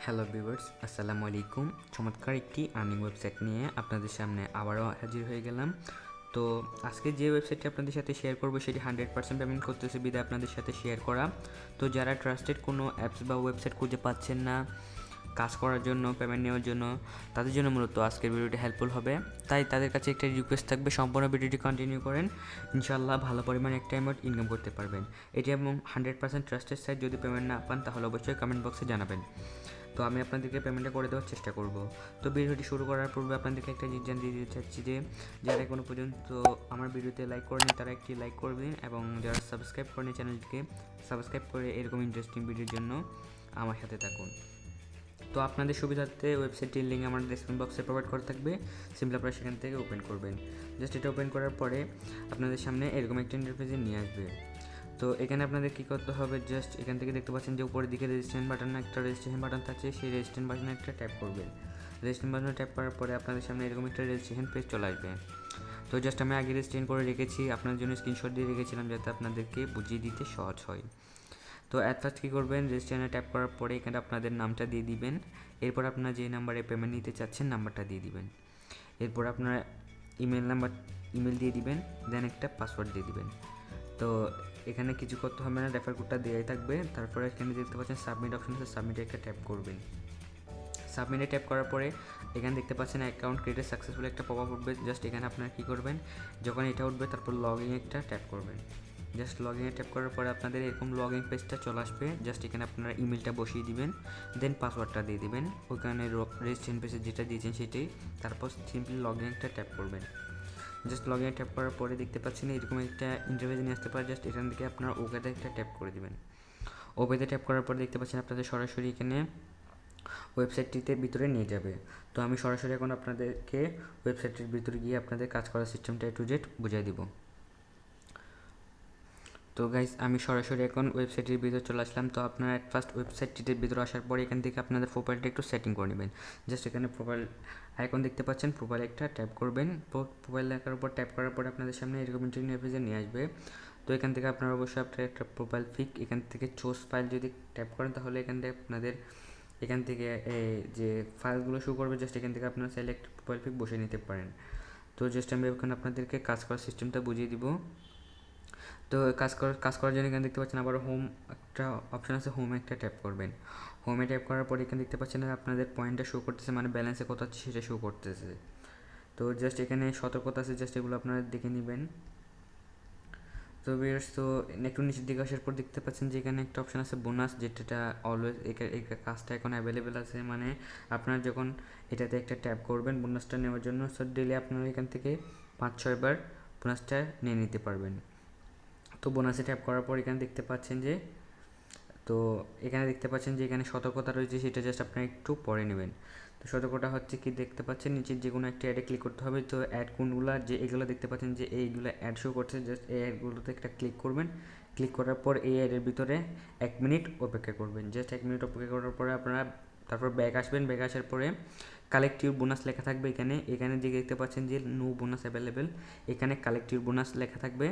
Hello viewers, আসসালামু আলাইকুম। চমৎকার একটি আর্নিং ওয়েবসাইট নিয়ে আপনাদের সামনে আবারও হাজির হয়ে গেলাম। তো আজকে যে ওয়েবসাইটটি আপনাদের সাথে শেয়ার করবো সেটি 100% পেমেন্ট করতেছে বিধায় আপনাদের সাথে শেয়ার করা। তো যারা ট্রাস্টেড কোনো অ্যাপস বা ওয়েবসাইট খুঁজে পাচ্ছেন না কাজ করার জন্য, পেমেন্ট নেওয়ার জন্য, তাদের জন্য মূলত আজকের ভিডিওটি হেল্পফুল হবে। তাই তাদের কাছে একটা রিকোয়েস্ট থাকবে, সম্পূর্ণ ভিডিওটি কন্টিনিউ করেন, ইনশাআল্লাহ ভালো পরিমাণে একটা অ্যামাউন্ট ইনকাম করতে পারবেন। এটি এবং 100% ট্রাস্টেড সাইট। যদি পেমেন্ট না পান তাহলে অবশ্যই কমেন্ট বক্সে জানাবেন। তো আমি আপনাদেরকে পেমেন্টটা করে দেওয়ার চেষ্টা করব। তো ভিডিওটি শুরু করার পূর্বে আপনাদেরকে একটা জিনিস জানিয়ে দিতে চাচ্ছি যে যারা এখনো পর্যন্ত আমার ভিডিওতে লাইক করেনি তারা একটি লাইক করবেন, এবং যারা সাবস্ক্রাইব করেনি চ্যানেলটিকে সাবস্ক্রাইব করে এরকম ইন্টারেস্টিং ভিডিওর জন্য আমার সাথে থাকুন। তো আপনাদের সুবিধার্থে ওয়েবসাইটটির লিঙ্ক আমার ডেসক্রিপশন বক্সে প্রোভাইড করা থাকবে। সিম্পলি আপনারা সেখান থেকে ওপেন করবেন। জাস্ট এটা ওপেন করার পরে আপনাদের সামনে এরকম একটা ইন্টারফেসে নিয়ে আসবে। তো এখানে আপনাদের কী করতে হবে, জাস্ট এখান থেকে দেখতে পাচ্ছেন যে উপরের দিকে রেজিস্ট্রেশন বাটন, একটা রেজিস্ট্রেশন বাটন থাকছে, সেই রেজিস্ট্রেশন বাটনে একটা ট্যাপ করবেন। রেজিস্ট্রেশন বাটনে ট্যাপ করার পরে আপনাদের সামনে এরকম একটা রেজিস্ট্রেশন পেজ চলে আসবে। তো জাস্ট আমি আগে রেজিস্ট্রেশন করে রেখেছি, আপনার জন্য স্ক্রিনশট দিয়ে রেখেছিলাম যাতে আপনাদেরকে বুঝিয়ে দিতে সহজ হয়। তো অ্যাট ফার্স্ট কী করবেন, রেজিস্ট্রেশনে ট্যাপ করার পরে এখানে আপনাদের নামটা দিয়ে দিবেন। এরপর আপনারা যে নাম্বারে পেমেন্ট নিতে চাচ্ছেন নাম্বারটা দিয়ে দিবেন। এরপর আপনার ইমেল দিয়ে দিবেন, দেন একটা পাসওয়ার্ড দিয়ে দিবেন। তো এখানে কিছু করতে হবে না, রেফার কোডটা দেওয়াই থাকবে। তারপরে এখানে দেখতে পাচ্ছেন সাবমিট অপশন আছে, সাবমিটে একটা ট্যাপ করবেন। সাবমিটে ট্যাপ করার পরে এখানে দেখতে পাচ্ছেন অ্যাকাউন্ট ক্রিয়েটেড সাকসেসফুল একটা পপ আপ উঠবে। জাস্ট এখানে আপনারা কী করবেন, যখন এটা উঠবে তারপর লগ ইন একটা ট্যাপ করবেন। জাস্ট লগ ইনে ট্যাপ করার পরে আপনাদের এরকম লগ ইন পেজটা চলে আসবে। জাস্ট এখানে আপনারা ইমেলটা বসিয়ে দিবেন, দেন পাসওয়ার্ডটা দিয়ে দিবেন, ওইখানে রেজিস্ট্রেশন পেজে যেটা দিয়েছেন সেটাই। তারপর সিম্পলি লগ ইন একটা ট্যাপ করবেন। জাস্ট লগ ইনে ট্যাপ করার পরে দেখতে পাচ্ছেন এরকম একটা ইন্টারফেস নিয়ে আসতে পারে। জাস্ট এখান থেকে আপনারা ওকেতে একটা ট্যাপ করে দেবেন। ওকেতে ট্যাপ করার পরে দেখতে পাচ্ছেন আপনাদের সরাসরি এখানে ওয়েবসাইটটিতে ভিতরে নিয়ে যাবে। তো আমি সরাসরি এখন আপনাদেরকে ওয়েবসাইটের ভিতরে গিয়ে আপনাদের কাজ করার সিস্টেমটা A to Z বুঝিয়ে দিব। তো গাইজ আমি সরাসরি এখন ওয়েবসাইটের ভিতরে চলে আসলাম। তো আপনারা অ্যাট ফার্স্ট ওয়েবসাইটটিতে ভিতরে আসার পরে এখান থেকে আপনাদের প্রোফাইলটা একটু সেটিং করে নেবেন। জাস্ট এখানে প্রোফাইল আইকন দেখতে পাচ্ছেন, প্রোফাইল একটা ট্যাপ করবেন। প্রোফাইল লেখার উপর ট্যাপ করার পরে আপনাদের সামনে এরকম ইন্টারফেসে নিয়ে আসবে। তো এখান থেকে আপনারা অবশ্যই আপনার একটা প্রোফাইল পিক এখান থেকে চুজ ফাইল যদি ট্যাপ করেন তাহলে এখান থেকে আপনাদের এখান থেকে যে ফাইলগুলো শো করবে, জাস্ট এখান থেকে আপনারা চাইলে একটা প্রোফাইল পিক বসে নিতে পারেন। তো জাস্ট আমি এখানে আপনাদেরকে কাজ করার সিস্টেমটা বুঝিয়ে দিব। তো কাজ করার জন্য এখানে দেখতে পাচ্ছেন আবার হোম একটা অপশন আছে, হোমে একটা ট্যাপ করবেন। হোমে ট্যাপ করার পরে এখানে দেখতে পাচ্ছেন আপনাদের পয়েন্টটা শো করতেছে, মানে ব্যালেন্সে কত আছে সেটা শো করতেছে। তো জাস্ট এখানে সতর্কতা আছে, জাস্ট এগুলো আপনারা দেখে নেবেন। তো ভিউয়ার্স, তো একটু নিচের দিকে আসার পর দেখতে পাচ্ছেন যে এখানে একটা অপশন আছে বোনাস, যেটা অলওয়েজ এই কাজটা এখন অ্যাভেলেবেল আছে। মানে আপনারা যখন এটাতে একটা ট্যাপ করবেন বোনাসটা নেওয়ার জন্য, সো ডেলি আপনারা এখান থেকে 5-6 বার বোনাসটা নিয়ে নিতে পারবেন। তো বোনাসে ট্যাপ করার পর এখানে দেখতে পাচ্ছেন যে এখানে সতর্কতা রয়েছে, সেটা জাস্ট আপনারা একটু পরে নেবেন। তো সতর্কতা হচ্ছে কি, দেখতে পাচ্ছেন নিচের যে কোনো একটা অ্যাডে ক্লিক করতে হবে। তো অ্যাড কোনগুলো, যে এগুলো দেখতে পাচ্ছেন যে এইগুলো অ্যাড শো করছে, জাস্ট এই অ্যাডগুলোতে একটা ক্লিক করবেন। ক্লিক করার পর এই অ্যাডের ভিতরে 1 মিনিট অপেক্ষা করবেন। জাস্ট 1 মিনিট অপেক্ষা করার পরে আপনারা তারপর ব্যাক আসবেন। ব্যাক আসার পরে কালেক্টিভ বোনাস লেখা থাকবে এখানে যে দেখতে পাচ্ছেন যে নো বোনাস অ্যাভেলেবেল, এখানে কালেক্টিভ বোনাস লেখা থাকবে।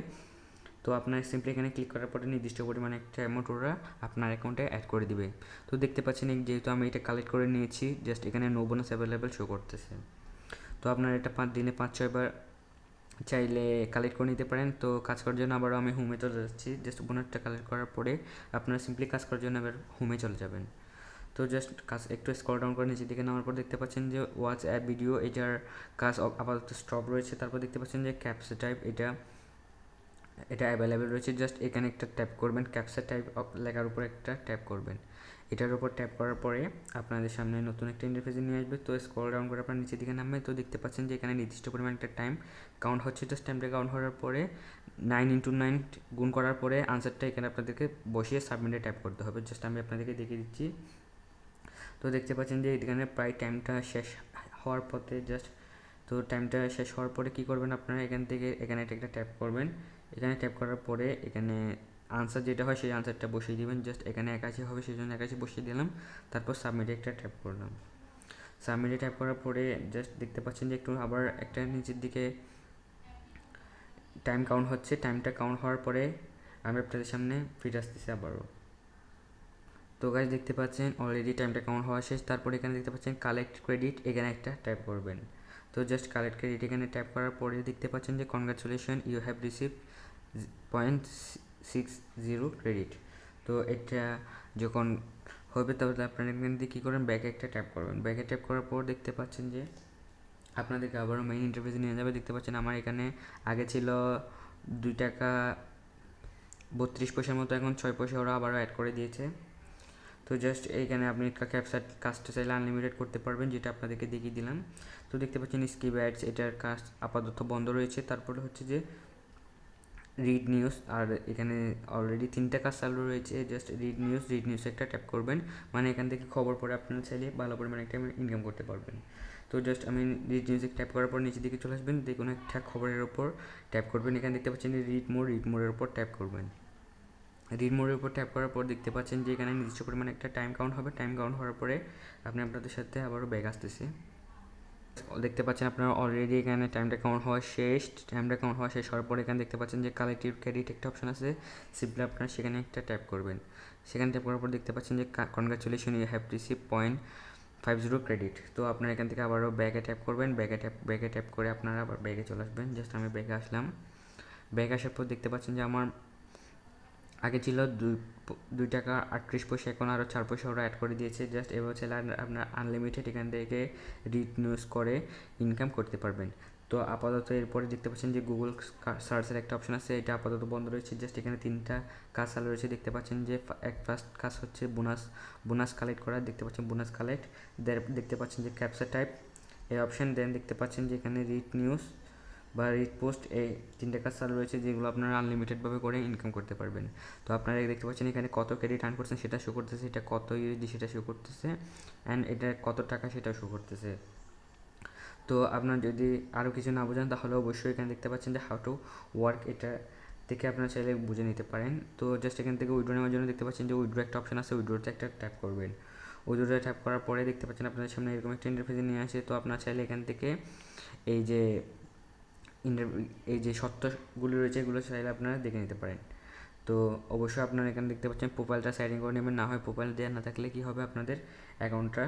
তো আপনার সিম্পলি এখানে ক্লিক করার পরে নির্দিষ্ট পরিমাণে একটা অ্যামাউন্ট ওরা আপনার অ্যাকাউন্টে অ্যাড করে দিবে। তো দেখতে পাচ্ছেন যেহেতু আমি এটা কালেক্ট করে নিয়েছি, জাস্ট এখানে নো বোনাস অ্যাভেলেবেল শো করতেছে। তো আপনার এটা দিনে 5-6 বার চাইলে কালেক্ট করে নিতে পারেন। তো কাজ করার জন্য আবারও আমি হোমে চলে যাচ্ছি। জাস্ট বোনাসটা কালেক্ট করার পরে আপনারা সিম্পলি কাজ করার জন্য আবার হোমে চলে যাবেন। তো জাস্ট কাজ একটু স্ক্রল ডাউন করে নিচের দিকে নামার পর দেখতে পাচ্ছেন যে ওয়াচ অ্যাপ ভিডিও, এটার কাজ আপাতত স্টপ রয়েছে। তারপর দেখতে পাচ্ছেন যে ক্যাপচা টাইপ, এটা অ্যাভেলেবেল রয়েছে। জাস্ট এখানে একটা ট্যাপ করবেন, ক্যাপচা টাইপ লেখার উপর একটা ট্যাপ করবেন। এটার উপর ট্যাপ করার পরে আপনাদের সামনে নতুন একটা ইন্টারফেসে নিয়ে আসবে। তো স্ক্রল ডাউন করে আপনার নিচের দিকে নামবে। তো দেখতে পাচ্ছেন যে এখানে নির্দিষ্ট পরিমাণ একটা টাইম কাউন্ট হচ্ছে। জাস্ট টাইমটা কাউন্ট হওয়ার পরে 9 × 9 গুণ করার পরে আনসারটা এখানে আপনাদেরকে বসিয়ে সাবমিটে ট্যাপ করতে হবে। জাস্ট আমি আপনাদেরকে দেখিয়ে দিচ্ছি। তো দেখতে পাচ্ছেন যে এখানে প্রায় টাইমটা শেষ হওয়ার পথে। জাস্ট তো টাইমটা শেষ হওয়ার পরে কী করবেন, আপনারা এখানে একটা ট্যাপ করবেন। এখানে ট্যাপ করার পরে এখানে আনসার যেটা হয় সেই আনসারটা বসিয়ে দিবেন। জাস্ট এখানে 81 হবে, সেই জন্য 81 বসিয়ে দিলাম। তারপর সাবমিটে একটা ট্যাপ করলাম। সাবমিটে ট্যাপ করার পরে জাস্ট দেখতে পাচ্ছেন যে একটু আবার একটা নিচের দিকে টাইম কাউন্ট হচ্ছে। টাইমটা কাউন্ট হওয়ার পরে আমি আপনাদের সামনে ফিরে আসতেছি আবারও। তো গাইস দেখতে পাচ্ছেন অলরেডি টাইমটা কাউন্ট হওয়া শেষ। তারপর এখানে দেখতে পাচ্ছেন কালেক্ট ক্রেডিট, এখানে একটা ট্যাপ করবেন। তো জাস্ট কালেক্ট ক্রেডিট এখানে ট্যাপ করার পরে দেখতে পাচ্ছেন যে congratulation you have receive 0.60 credit. তো এটা যখন হবে তাহলে আপনারা এখান থেকে কী করবেন, ব্যাকে একটা ট্যাপ করবেন। ব্যাকে ট্যাপ করার পর দেখতে পাচ্ছেন যে আপনাদেরকে আবারও মেইন ইন্টারফেসে নিয়ে যাবে। দেখতে পাচ্ছেন আমার এখানে আগে ছিল 2 টাকা 32 পয়সার মতো, এখন 6 পয়সা ওরা আবারও অ্যাড করে দিয়েছে। তো জাস্ট এইখানে আপনি ক্যাপচার কাজটা চাইলে আনলিমিটেড করতে পারবেন, যেটা আপনাদেরকে দেখিয়ে দিলাম। তো দেখতে পাচ্ছেন স্কিপ অ্যাডস, এটার কাজ আপাতত বন্ধ রয়েছে। তারপরে হচ্ছে যে রিড নিউজ, আর এখানে অলরেডি 3টা কাজ চালু রয়েছে। জাস্ট রিড নিউজ একটা ট্যাপ করবেন, মানে এখান থেকে খবর পড়ে আপনারা চাইলে ভালো পরিমাণে একটা ইনকাম করতে পারবেন। তো জাস্ট আমি রিড নিউজে ট্যাপ করার পর নিচের দিকে চলে আসবেন, যে কোনো একটা খবরের ওপর ট্যাপ করবেন। এখানে দেখতে পাচ্ছেন রিড মোরের ওপর ট্যাপ করবেন। রিড মোডের উপর ট্যাপ করার পর দেখতে পাচ্ছেন যে এখানে নির্দিষ্ট পরিমাণে একটা টাইম কাউন্ট হবে। টাইম কাউন্ট হওয়ার পরে আপনি আপনাদের সাথে আবারও ব্যাক আসতেছে। দেখতে পাচ্ছেন আপনারা অলরেডি এখানে টাইমটা কাউন্ট হওয়া শেষ। টাইমটা কাউন্ট হওয়া শেষ হওয়ার পরে এখানে দেখতে পাচ্ছেন যে কালেক্টিভ ক্রেডিট একটা অপশন আছে, সিম্পলি আপনারা সেখানে একটা ট্যাপ করবেন। সেখানে ট্যাপ করার পর দেখতে পাচ্ছেন যে congratulation you have receive 0.50 credit. তো আপনারা এখান থেকে আবারও ব্যাকে ট্যাপ করবেন। ব্যাকে ট্যাপ করে আপনারা আবার ব্যাকে চলে আসবেন। জাস্ট আমি ব্যাকে আসলাম। ব্যাকে আসার পর দেখতে পাচ্ছেন যে আমার আগে ছিল 2 টাকা 38 পয়সা, এখন আরও 4 পয়সা ওরা অ্যাড করে দিয়েছে। জাস্ট এবার চাইলে আপনার আনলিমিটেড এখান থেকে রিড নিউজ করে ইনকাম করতে পারবেন। তো আপাতত এরপরে দেখতে পাচ্ছেন যে গুগল সার্চের একটা অপশন আছে, এটা আপাতত বন্ধ রয়েছে। জাস্ট এখানে 3টা কাজ চালু রয়েছে। দেখতে পাচ্ছেন যে ফার্স্ট কাজ হচ্ছে বোনাস কালেক্ট করা। দেখতে পাচ্ছেন বোনাস কালেক্ট, দেখতে পাচ্ছেন যে ক্যাপচা টাইপ এই অপশন, দেন দেখতে পাচ্ছেন যে এখানে রিড নিউজ বা রিড পোস্ট, এই 3টে কাজ চালু রয়েছে, যেগুলো আপনারা আনলিমিটেডভাবে করে ইনকাম করতে পারবেন। তো আপনারা দেখতে পাচ্ছেন এখানে কত ক্রেডিট আর্ন করছেন সেটা শো করতেছে, এটা কত ইউএসডি সেটা শো করতেছে, অ্যান্ড এটা কত টাকা সেটা শো করতেছে। তো আপনার যদি আরও কিছু না বোঝেন তাহলে অবশ্যই এখানে দেখতে পাচ্ছেন যে হাউ টু ওয়ার্ক, এটা থেকে আপনারা চাইলে বুঝে নিতে পারেন। তো জাস্ট এখান থেকে উইড্রো নেওয়ার জন্য দেখতে পাচ্ছেন যে উইড্রো একটা অপশন আছে, উইড্রোতে একটা ট্যাপ করবেন। উইড্রোতে ট্যাপ করার পরে দেখতে পাচ্ছেন আপনাদের সামনে এরকম একটা ইন্টারফেসে নিয়ে আসে। তো আপনারা চাইলে এখান থেকে এই যে সত্যগুলো রয়েছে এগুলো চাইলে আপনারা দেখে নিতে পারেন। তো অবশ্যই আপনারা এখানে দেখতে পাচ্ছেন প্রোফাইলটা সেটিং করে নেবেন, না হয় প্রোফাইল দেওয়া না থাকলে কী হবে, আপনাদের অ্যাকাউন্টটা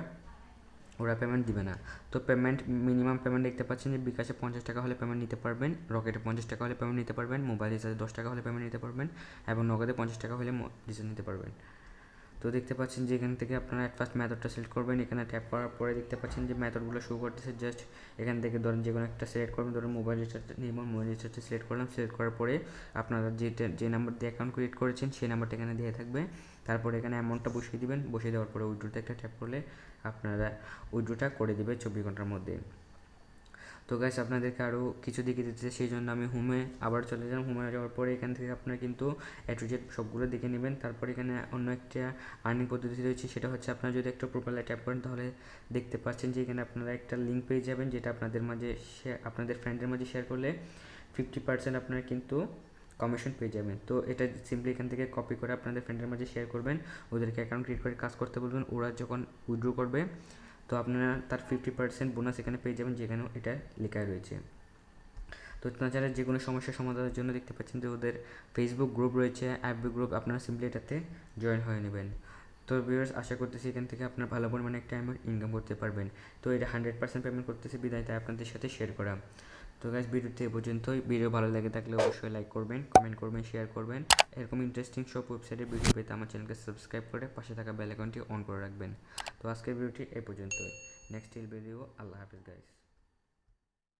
ওরা পেমেন্ট দিবে না। তো পেমেন্ট মিনিমাম পেমেন্ট দেখতে পাচ্ছেন যে বিকাশে 50 টাকা হলে পেমেন্ট নিতে পারবেন, রকেটে 50 টাকা হলে পেমেন্ট নিতে পারবেন, মোবাইল রিচার্জে 10 টাকা হলে পেমেন্ট নিতে পারবেন, এবং নগদে 50 টাকা হলে রিচার্জ নিতে পারবেন। তো দেখতে পাচ্ছেন যে এখান থেকে আপনারা ফার্স্ট মেথডটা সিলেক্ট করবেন। এখানে ট্যাপ করার পরে দেখতে পাচ্ছেন যে মেথডগুলো শো করতেছে। জাস্ট এখান থেকে ধরেন যে কোনো একটা সিলেক্ট করবেন, ধরুন মোবাইল রিচার্জটা নিয়ে মোবাইল রিচার্জটা সিলেক্ট করলাম। সিলেক্ট করার পরে আপনারা যে নাম্বার দিয়ে অ্যাকাউন্ট ক্রিয়েট করেছেন সেই নাম্বারটা এখানে দিয়ে থাকবে। তারপরে এখানে অ্যামাউন্টটা বসিয়ে দিবেন, বসিয়ে দেওয়ার পরে উইথড্রোতে একটা ট্যাপ করলে আপনারা উইথড্রোটা করে দেবে 24 ঘন্টার মধ্যে। তো গাইস আপনাদেরকে আরও কিছু দেখিয়ে দিতে, সেই জন্য আমি হোমে আবার চলে যাই। হোমে যাওয়ার পরে এখান থেকে আপনারা কিন্তু এ টু জেড সবগুলো দেখে নেবেন। তারপর এখানে অন্য একটা আর্নিং পদ্ধতি রয়েছে, সেটা হচ্ছে আপনারা যদি একটা প্রোফাইলে ট্যাপ করেন তাহলে দেখতে পাচ্ছেন যে এখানে আপনারা একটা লিঙ্ক পেয়ে যাবেন, যেটা আপনাদের মাঝে আপনাদের ফ্রেন্ডের মাঝে শেয়ার করলে 50% আপনারা কিন্তু কমিশন পেয়ে যাবেন। তো এটা সিম্পলি এখান থেকে কপি করে আপনাদের ফ্রেন্ডের মাঝে শেয়ার করবেন, ওদেরকে অ্যাকাউন্ট ক্রিয়েট করে কাজ করতে বলবেন, ওরা যখন উইথড্র করবে তো আপনারা তার 50% বোনাস এখানে পেয়ে যাবেন, যেখানেও এটা লেখা রয়েছে। তো তাছাড়া যে কোনো সমস্যার সমাধানের জন্য দেখতে পাচ্ছেন যে ওদের ফেসবুক গ্রুপ রয়েছে, এফবি গ্রুপ, আপনারা সিম্পলি এটাতে জয়েন হয়ে নেবেন। তো ভিউয়ার্স আশা করতেছি এখান থেকে আপনার ভালো পরিমাণে একটা অ্যামাউন্ট ইনকাম করতে পারবেন। তো এটা 100% পেমেন্ট করতেছি বিদায়, তাই আপনাদের সাথে শেয়ার করা। তো গাইস ভিডিওতে এ পর্যন্তই। ভিডিও ভালো লেগে থাকলে অবশ্যই লাইক করবেন, কমেন্ট করবেন, শেয়ার করবেন। এরকম ইন্টারেস্টিং সব ওয়েবসাইটের ভিডিও পেতে আমার চ্যানেলকে সাবস্ক্রাইব করে পাশে থাকা বেল আইকনটি অন করে রাখবেন। তো আজকের ভিডিওটি এ পর্যন্তই। নেক্সট ভিডিও, আল্লাহ হাফিজ গাইস।